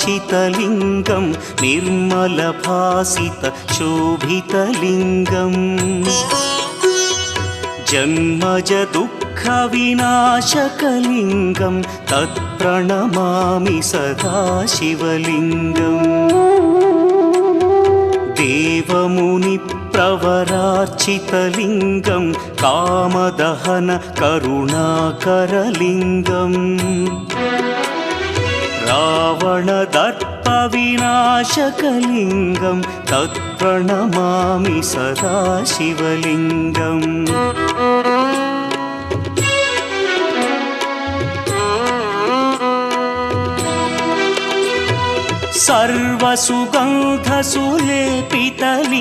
निर्मलभासितलिङ्गं निर्मलभासितशोभितलिङ्गम् जन्मजदुःखविनाशकलिङ्गं तत्प्रणमामि सदा शिवलिङ्गम् देवमुनिप्रवरार्चितलिङ्गं कामदहन करुणाकरलिङ्गम् रावणदर्पविनाशकलिङ्गं तत्प्रणमामि सदा शिवलिङ्गम् सर्वसुगन्धसुलेपितलिङ्गम्